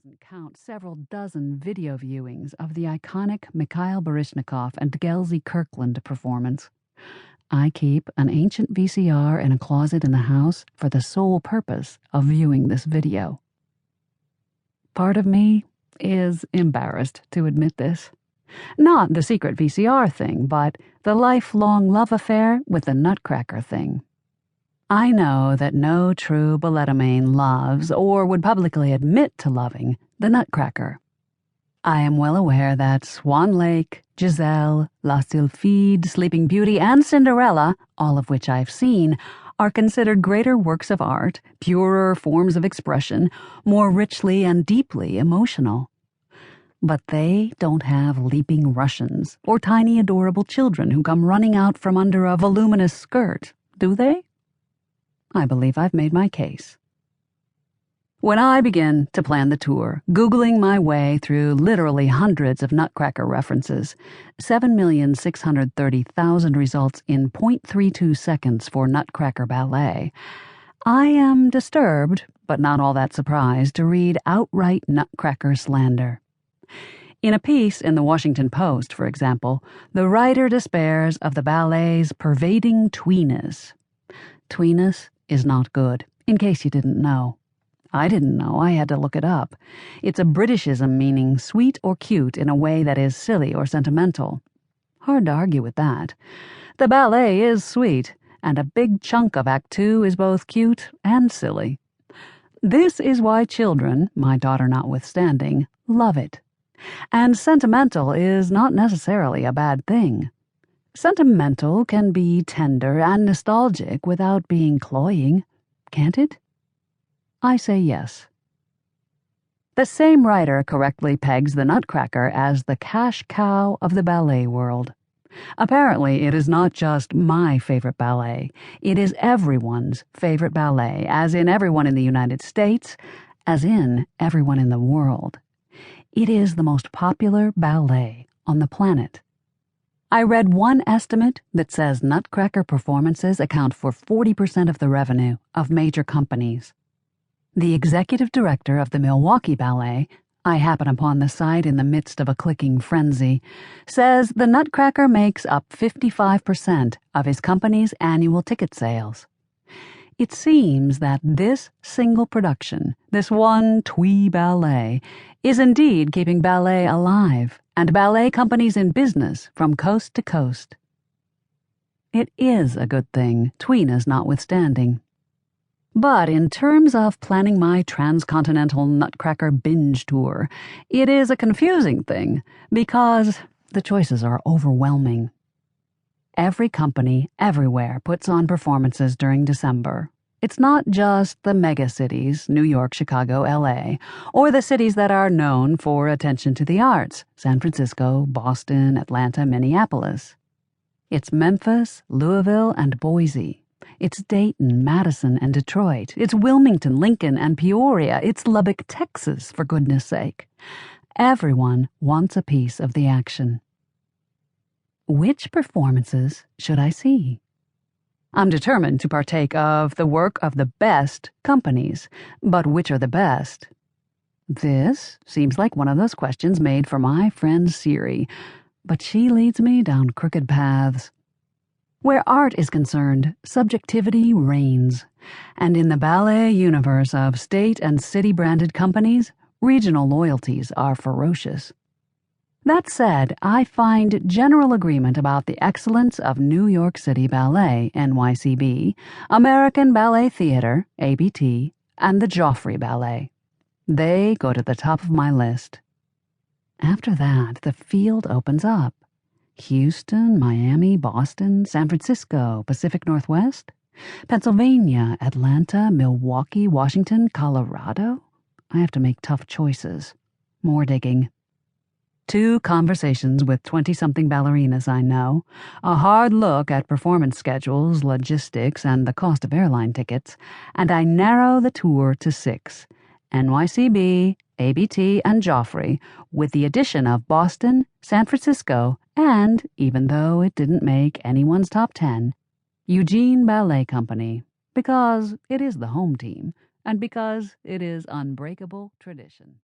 doesn't count several dozen video viewings of the iconic Mikhail Baryshnikov and Gelsey Kirkland performance. I keep an ancient VCR in a closet in the house for the sole purpose of viewing this video. Part of me is embarrassed to admit this. Not the secret VCR thing, but the lifelong love affair with the Nutcracker thing. I know that no true balletomane loves, or would publicly admit to loving, the Nutcracker. I am well aware that Swan Lake, Giselle, La Sylphide, Sleeping Beauty, and Cinderella, all of which I've seen, are considered greater works of art, purer forms of expression, more richly and deeply emotional. But they don't have leaping Russians or tiny adorable children who come running out from under a voluminous skirt, do they? I believe I've made my case. When I begin to plan the tour, Googling my way through literally hundreds of Nutcracker references, 7,630,000 results in 0.32 seconds for Nutcracker ballet, I am disturbed, but not all that surprised, to read outright Nutcracker slander. In a piece in the Washington Post, for example, the writer despairs of the ballet's pervading tweeness. Tweeness is not good, in case you didn't know. I didn't know, I had to look it up. It's a Britishism meaning sweet or cute in a way that is silly or sentimental. Hard to argue with that. The ballet is sweet, and a big chunk of Act 2 is both cute and silly. This is why children, my daughter notwithstanding, love it. And sentimental is not necessarily a bad thing. Sentimental can be tender and nostalgic without being cloying, can't it? I say yes. The same writer correctly pegs the Nutcracker as the cash cow of the ballet world. Apparently, it is not just my favorite ballet. It is everyone's favorite ballet, as in everyone in the United States, as in everyone in the world. It is the most popular ballet on the planet. I read one estimate that says Nutcracker performances account for 40% of the revenue of major companies. The executive director of the Milwaukee Ballet, I happen upon the site in the midst of a clicking frenzy, says the Nutcracker makes up 55% of his company's annual ticket sales. It seems that this single production, this one twee ballet, is indeed keeping ballet alive and ballet companies in business from coast to coast. It is a good thing, tweeness notwithstanding. But in terms of planning my transcontinental Nutcracker binge tour, it is a confusing thing because the choices are overwhelming. Every company, everywhere, puts on performances during December. It's not just the mega cities, New York, Chicago, LA, or the cities that are known for attention to the arts, San Francisco, Boston, Atlanta, Minneapolis. It's Memphis, Louisville, and Boise. It's Dayton, Madison, and Detroit. It's Wilmington, Lincoln, and Peoria. It's Lubbock, Texas, for goodness sake. Everyone wants a piece of the action. Which performances should I see? I'm determined to partake of the work of the best companies, but which are the best? This seems like one of those questions made for my friend Siri, but she leads me down crooked paths. Where art is concerned, subjectivity reigns, and in the ballet universe of state and city-branded companies, regional loyalties are ferocious. That said, I find general agreement about the excellence of New York City Ballet, NYCB, American Ballet Theatre, ABT, and the Joffrey Ballet. They go to the top of my list. After that, the field opens up. Houston, Miami, Boston, San Francisco, Pacific Northwest, Pennsylvania, Atlanta, Milwaukee, Washington, Colorado. I have to make tough choices. More digging. 2 conversations with 20-something ballerinas I know, a hard look at performance schedules, logistics, and the cost of airline tickets, and I narrow the tour to 6, NYCB, ABT, and Joffrey, with the addition of Boston, San Francisco, and, even though it didn't make anyone's top 10, Eugene Ballet Company, because it is the home team, and because it is unbreakable tradition.